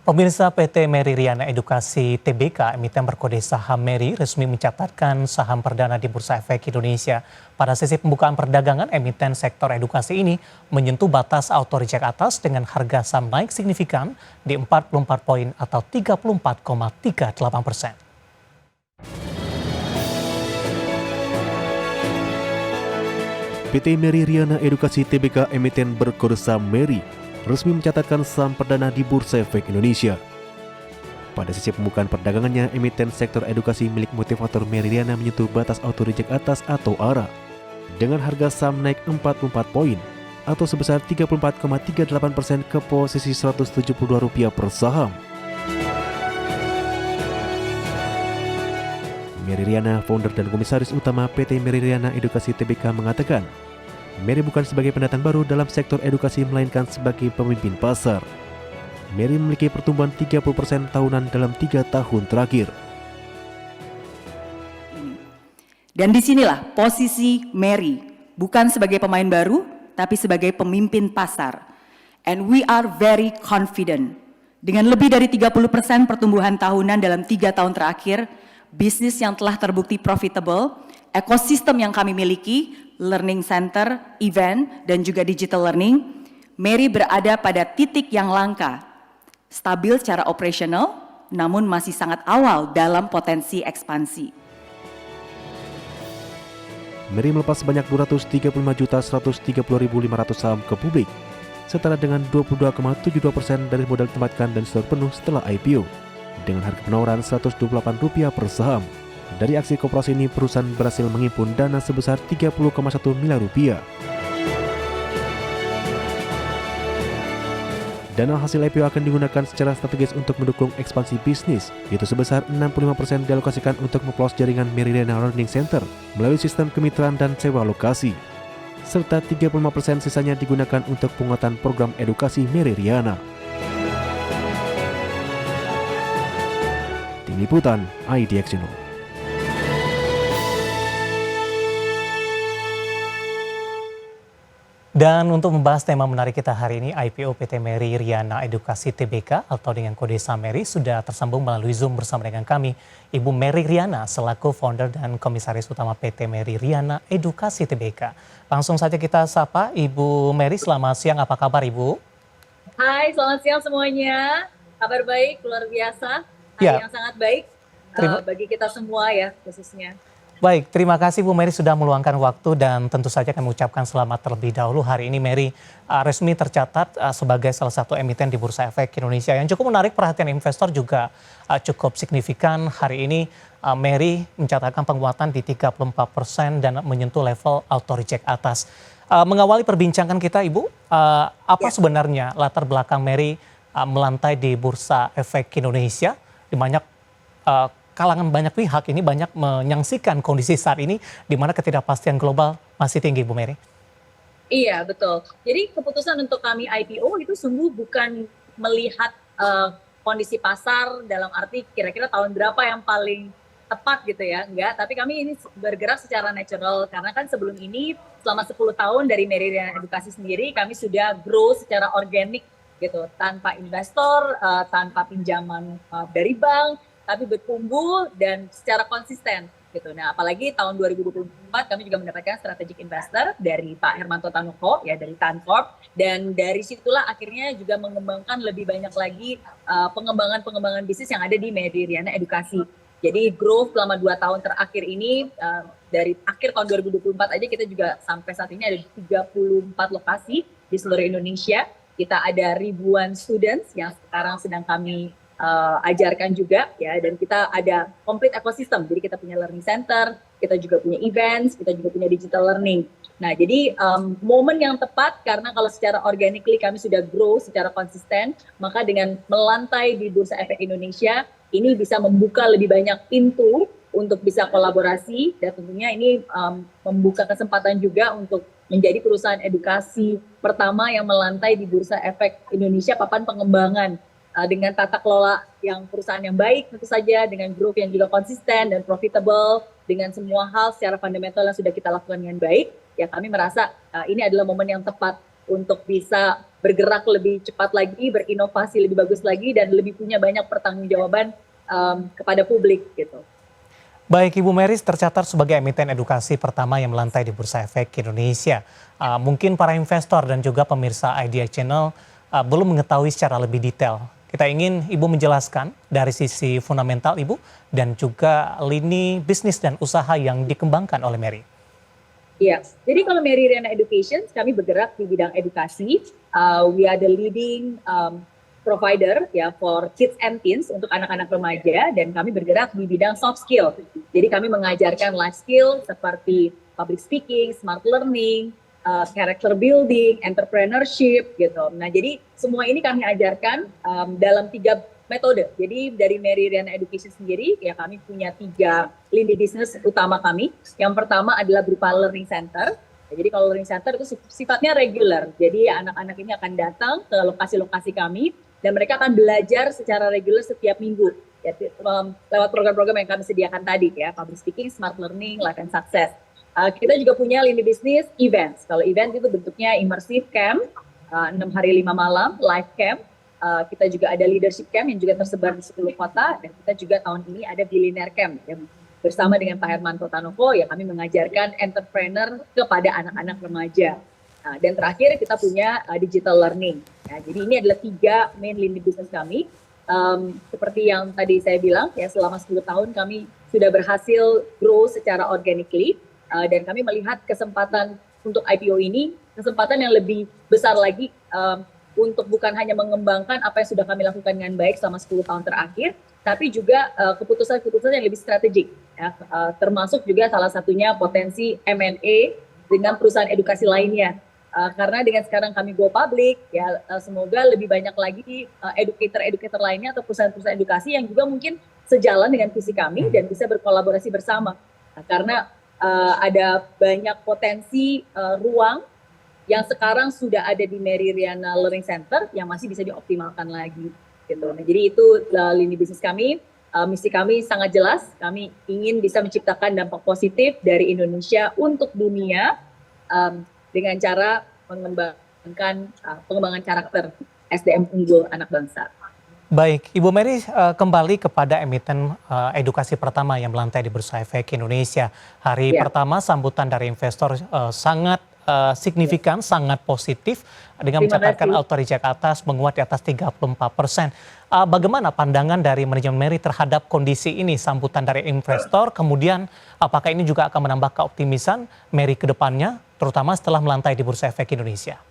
Pemirsa PT Meri Riana Edukasi Tbk emiten berkode saham Meri resmi mencatatkan saham perdana di Bursa Efek Indonesia. Pada sesi pembukaan perdagangan, emiten sektor edukasi ini menyentuh batas auto reject atas dengan harga saham naik signifikan di 44 poin atau 34,38%. PT Meri Riana Edukasi Tbk emiten berkode saham Meri resmi mencatatkan saham perdana di Bursa Efek Indonesia. Pada sesi pembukaan perdagangannya, emiten sektor edukasi milik motivator Meri Riana menyentuh batas auto reject atas atau ARA dengan harga saham naik 44 poin atau sebesar 34,38% ke posisi Rp172 per saham. Meri Riana, founder dan komisaris utama PT Meri Riana Edukasi Tbk mengatakan, Meri bukan sebagai pendatang baru dalam sektor edukasi melainkan sebagai pemimpin pasar. Meri memiliki pertumbuhan 30% tahunan dalam 3 tahun terakhir. Dan disinilah posisi Meri, bukan sebagai pemain baru, tapi sebagai pemimpin pasar. And we are very confident. Dengan lebih dari 30% pertumbuhan tahunan dalam 3 tahun terakhir, bisnis yang telah terbukti profitable, ekosistem yang kami miliki, learning center, event, dan juga digital learning, Meri berada pada titik yang langka, stabil secara operasional, namun masih sangat awal dalam potensi ekspansi. Meri melepas sebanyak 235.130.500 saham ke publik, setara dengan 22,72% dari modal ditempatkan dan setor penuh setelah IPO, dengan harga penawaran Rp128 per saham. Dari aksi koperasi ini, perusahaan berhasil menghimpun dana sebesar Rp30,1 miliar. Dana hasil IPO akan digunakan secara strategis untuk mendukung ekspansi bisnis, yaitu sebesar 65% dialokasikan untuk memperluas jaringan Meri Riana Learning Center melalui sistem kemitraan dan sewa lokasi, serta 35% sisanya digunakan untuk penguatan program edukasi Meri Riana. Tim Liputan IDX Channel. Dan untuk membahas tema menarik kita hari ini, IPO PT Meri Riana Edukasi Tbk atau dengan kode saham Meri sudah tersambung melalui Zoom bersama dengan kami, Ibu Meri Riana selaku founder dan komisaris utama PT Meri Riana Edukasi Tbk. Langsung saja kita sapa Ibu Meri, selamat siang, apa kabar Ibu? Hai, selamat siang semuanya. Kabar baik, luar biasa. Hari yang sangat baik bagi kita semua ya khususnya. Baik, terima kasih Bu Meri sudah meluangkan waktu dan tentu saja kami ucapkan selamat terlebih dahulu. Hari ini Meri resmi tercatat sebagai salah satu emiten di Bursa Efek Indonesia yang cukup menarik perhatian investor juga cukup signifikan. Hari ini Meri mencatatkan penguatan di 34% dan menyentuh level auto reject atas. Mengawali perbincangan kita Ibu, apa sebenarnya latar belakang Meri melantai di Bursa Efek Indonesia di banyak kalangan banyak pihak ini banyak menyaksikan kondisi saat ini di mana ketidakpastian global masih tinggi, Bu Meri. Iya, betul. Jadi keputusan untuk kami IPO itu sungguh bukan melihat kondisi pasar dalam arti kira-kira tahun berapa yang paling tepat gitu ya, enggak. Tapi kami ini bergerak secara natural karena kan sebelum ini selama 10 tahun dari Meri Riana Edukasi sendiri kami sudah grow secara organik gitu, tanpa investor, tanpa pinjaman dari bank, tapi bertumbuh dan secara konsisten gitu. Nah, apalagi tahun 2024 kami juga mendapatkan strategic investor dari Pak Hermanto Tanoko ya, dari Tancorp, dan dari situlah akhirnya juga mengembangkan lebih banyak lagi pengembangan bisnis yang ada di Meri Riana Edukasi. Jadi growth selama 2 tahun terakhir ini dari akhir tahun 2024 aja kita juga sampai saat ini ada 34 lokasi di seluruh Indonesia. Kita ada ribuan students yang sekarang sedang kami ajarkan juga ya, dan kita ada complete ekosistem. Jadi kita punya learning center, kita juga punya events, kita juga punya digital learning. Nah, jadi momen yang tepat karena kalau secara organically kami sudah grow secara konsisten, maka dengan melantai di Bursa Efek Indonesia ini bisa membuka lebih banyak pintu untuk bisa kolaborasi, dan tentunya ini membuka kesempatan juga untuk menjadi perusahaan edukasi pertama yang melantai di Bursa Efek Indonesia papan pengembangan. Dengan tata kelola yang perusahaan yang baik tentu saja, dengan growth yang juga konsisten dan profitable, dengan semua hal secara fundamental yang sudah kita lakukan dengan baik, ya kami merasa ini adalah momen yang tepat untuk bisa bergerak lebih cepat lagi, berinovasi lebih bagus lagi, dan lebih punya banyak pertanggungjawaban kepada publik gitu. Baik, Ibu Mary tercatat sebagai emiten edukasi pertama yang melantai di Bursa Efek Indonesia. Mungkin para investor dan juga pemirsa Idea Channel belum mengetahui secara lebih detail. Kita ingin Ibu menjelaskan dari sisi fundamental Ibu dan juga lini bisnis dan usaha yang dikembangkan oleh Mary. Iya, jadi kalau Mary Riana Education, kami bergerak di bidang edukasi. We are the leading provider ya for kids and teens untuk anak-anak remaja, dan kami bergerak di bidang soft skill. Jadi kami mengajarkan life skill seperti public speaking, smart learning, character building, entrepreneurship gitu. Nah, jadi semua ini kami ajarkan dalam 3 metode. Jadi dari Mary Riana Education sendiri ya kami punya 3 lini bisnis utama kami. Yang pertama adalah berupa learning center. Jadi kalau learning center itu sifatnya regular. Jadi anak-anak ini akan datang ke lokasi-lokasi kami dan mereka akan belajar secara reguler setiap minggu ya, lewat program-program yang kami sediakan tadi ya, public speaking, smart learning, life and success. Kita juga punya lini bisnis events. Kalau event itu bentuknya immersive camp, 6 hari 5 malam, live camp. Kita juga ada leadership camp yang juga tersebar di 10 kota, dan kita juga tahun ini ada billionaire camp yang bersama dengan Pak Hermanto Tanovo yang kami mengajarkan entrepreneur kepada anak-anak remaja. Dan terakhir kita punya digital learning. Ya, jadi ini adalah 3 main lini bisnis kami. Seperti yang tadi saya bilang, ya selama 10 tahun kami sudah berhasil grow secara organically, dan kami melihat kesempatan untuk IPO ini, kesempatan yang lebih besar lagi untuk bukan hanya mengembangkan apa yang sudah kami lakukan dengan baik selama 10 tahun terakhir, tapi juga keputusan-keputusan yang lebih strategik. Ya, termasuk juga salah satunya potensi M&A dengan perusahaan edukasi lainnya. Karena dengan sekarang kami go public, ya semoga lebih banyak lagi educator lainnya atau perusahaan-perusahaan edukasi yang juga mungkin sejalan dengan visi kami dan bisa berkolaborasi bersama. Karena ada banyak potensi ruang yang sekarang sudah ada di Mary Riana Learning Center yang masih bisa dioptimalkan lagi. Gitu. Nah, jadi itu lini bisnis kami. Misi kami sangat jelas, kami ingin bisa menciptakan dampak positif dari Indonesia untuk dunia dengan cara mengembangkan pengembangan karakter SDM unggul anak bangsa. Baik, Ibu Mary kembali kepada emiten edukasi pertama yang melantai di Bursa Efek Indonesia. Hari pertama sambutan dari investor sangat signifikan, sangat positif dengan mencatatkan auto reject atas menguat di atas 34%. Bagaimana pandangan dari manajemen Mary terhadap kondisi ini, sambutan dari investor, kemudian apakah ini juga akan menambah keoptimisan Mary ke depannya, terutama setelah melantai di Bursa Efek Indonesia?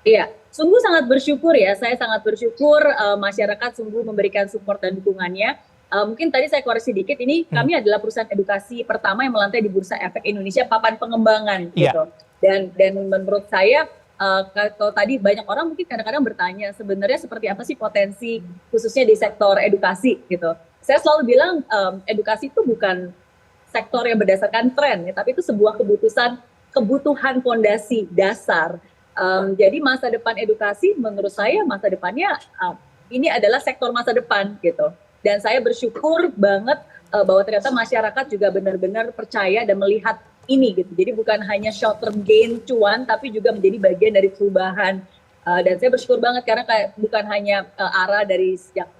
Iya, sungguh sangat bersyukur ya, saya sangat bersyukur masyarakat sungguh memberikan support dan dukungannya. Mungkin tadi saya koreksi sedikit, ini kami adalah perusahaan edukasi pertama yang melantai di Bursa Efek Indonesia papan pengembangan gitu. Dan menurut saya kalau tadi banyak orang mungkin kadang-kadang bertanya sebenarnya seperti apa sih potensi khususnya di sektor edukasi gitu. Saya selalu bilang edukasi itu bukan sektor yang berdasarkan tren ya, tapi itu sebuah kebutuhan fondasi dasar. Jadi masa depan edukasi menurut saya masa depannya ini adalah sektor masa depan gitu. Dan saya bersyukur banget bahwa ternyata masyarakat juga benar-benar percaya dan melihat ini gitu. Jadi bukan hanya short term gain cuan, tapi juga menjadi bagian dari perubahan. Dan saya bersyukur banget karena bukan hanya arah dari sejak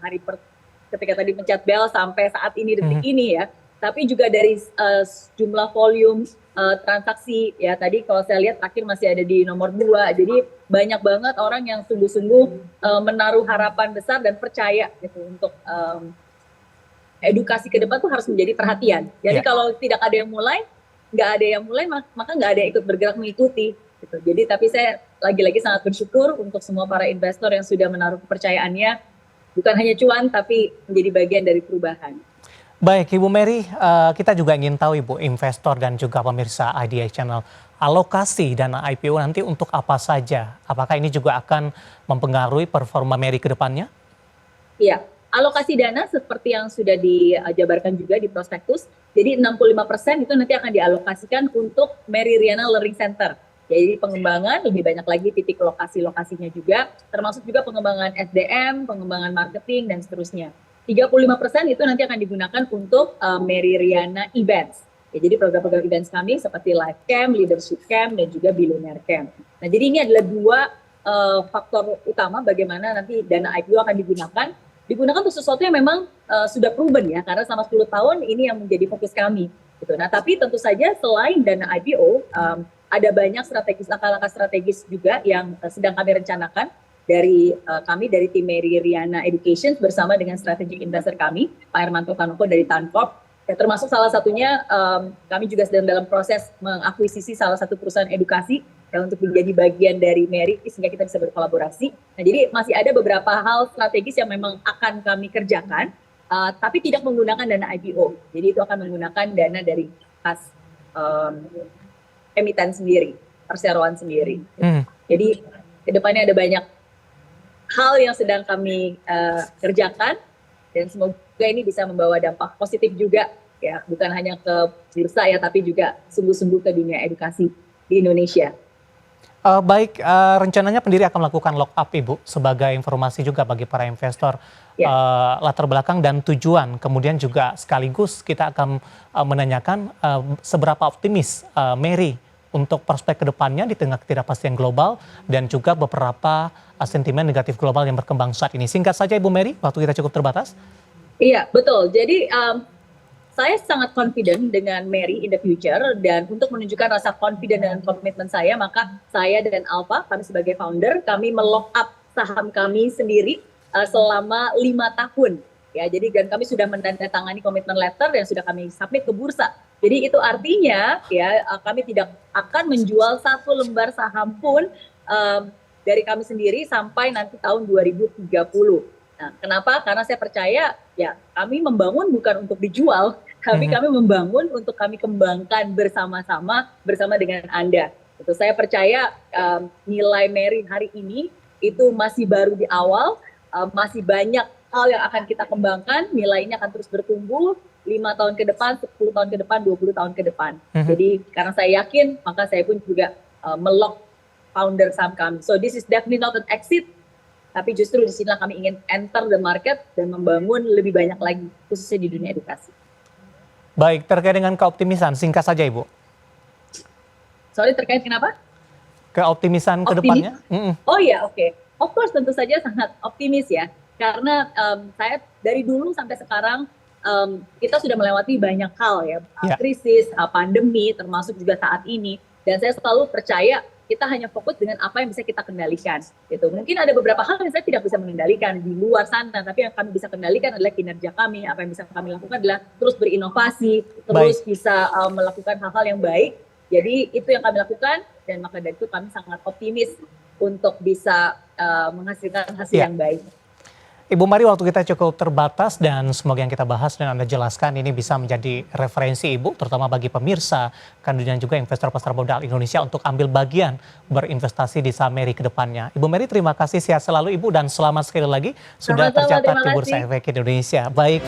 ketika tadi pencet bel sampai saat ini detik ini ya, tapi juga dari jumlah volume transaksi ya, tadi kalau saya lihat terakhir masih ada di nomor 2. Jadi banyak banget orang yang sungguh-sungguh menaruh harapan besar dan percaya gitu untuk edukasi ke depan tuh harus menjadi perhatian. Jadi kalau tidak ada yang mulai, maka nggak ada yang ikut bergerak mengikuti gitu. Jadi tapi saya lagi-lagi sangat bersyukur untuk semua para investor yang sudah menaruh kepercayaannya, bukan hanya cuan tapi menjadi bagian dari perubahan. Baik, Ibu Mary, kita juga ingin tahu Ibu, investor dan juga pemirsa Idea Channel, alokasi dana IPO nanti untuk apa saja? Apakah ini juga akan mempengaruhi performa Mary ke depannya? Iya, alokasi dana seperti yang sudah dijabarkan juga di prospektus, jadi 65% itu nanti akan dialokasikan untuk Mary Riana Learning Center. Jadi pengembangan, lebih banyak lagi titik lokasi-lokasinya juga, termasuk juga pengembangan SDM, pengembangan marketing, dan seterusnya. 35% itu nanti akan digunakan untuk Mary Riana Events. Ya, jadi program-program events kami seperti Live Camp, Leadership Camp, dan juga Billionaire Camp. Nah, jadi ini adalah 2 faktor utama bagaimana nanti dana IPO akan digunakan untuk sesuatu yang memang sudah proven ya, karena selama 10 tahun ini yang menjadi fokus kami gitu. Nah, tapi tentu saja selain dana IPO, ada banyak langkah-langkah strategis juga yang sedang kami rencanakan dari kami dari tim Mary Riana Education bersama dengan strategic investor kami, Pak Hermanto Kanoko dari Tancorp. Ya, termasuk salah satunya kami juga sedang dalam proses mengakuisisi salah satu perusahaan edukasi ya, untuk menjadi bagian dari Mary sehingga kita bisa berkolaborasi. Nah, jadi masih ada beberapa hal strategis yang memang akan kami kerjakan, tapi tidak menggunakan dana IPO. Jadi itu akan menggunakan dana dari kas emiten sendiri, perseroan sendiri. Jadi kedepannya ada banyak hal yang sedang kami kerjakan dan semoga ini bisa membawa dampak positif juga ya, bukan hanya ke bursa ya, tapi juga sungguh-sungguh ke dunia edukasi di Indonesia. Baik, rencananya pendiri akan melakukan lock up Ibu sebagai informasi juga bagi para investor, latar belakang dan tujuan. Kemudian juga sekaligus kita akan menanyakan seberapa optimis Mary untuk prospek kedepannya di tengah ketidakpastian global dan juga beberapa sentimen negatif global yang berkembang saat ini. Singkat saja Ibu Mary, waktu kita cukup terbatas. Iya, betul. Jadi saya sangat confident dengan Mary in the future, dan untuk menunjukkan rasa confident dan komitmen saya, maka saya dan Alpha, kami sebagai founder, kami melock up saham kami sendiri selama 5 tahun. Ya, jadi dan kami sudah menandatangani komitmen letter dan sudah kami submit ke bursa. Jadi itu artinya ya kami tidak akan menjual satu lembar saham pun dari kami sendiri sampai nanti tahun 2030. Nah, kenapa? Karena saya percaya ya kami membangun bukan untuk dijual, kami membangun untuk kami kembangkan bersama-sama bersama dengan Anda. Itu saya percaya nilai Mary hari ini itu masih baru di awal, masih banyak hal yang akan kita kembangkan, nilainya akan terus bertumbuh 5 tahun ke depan, 10 tahun ke depan, 20 tahun ke depan. Jadi karena saya yakin, maka saya pun juga melock founder saham kami. So this is definitely not an exit, tapi justru di sinilah kami ingin enter the market dan membangun lebih banyak lagi, khususnya di dunia edukasi. Baik, terkait dengan keoptimisan, singkat saja Ibu. Sorry, terkait kenapa? Keoptimisan ke depannya? Oh iya, oke. Of course, tentu saja sangat optimis ya. Karena saya dari dulu sampai sekarang kita sudah melewati banyak hal ya, krisis, pandemi, termasuk juga saat ini. Dan saya selalu percaya kita hanya fokus dengan apa yang bisa kita kendalikan. Gitu. Mungkin ada beberapa hal yang saya tidak bisa mengendalikan di luar sana, tapi yang kami bisa kendalikan adalah kinerja kami. Apa yang bisa kami lakukan adalah terus berinovasi, terus bisa melakukan hal-hal yang baik. Jadi itu yang kami lakukan, dan maka dari itu kami sangat optimis untuk bisa menghasilkan hasil yang baik. Ibu Mary, waktu kita cukup terbatas dan semoga yang kita bahas dan Anda jelaskan ini bisa menjadi referensi Ibu, terutama bagi pemirsa, dan juga investor pasar modal Indonesia untuk ambil bagian berinvestasi di saham Mary ke depannya. Ibu Mary, terima kasih, sehat selalu Ibu, dan selamat sekali lagi sudah tercatat di Bursa Efek Indonesia. Baik.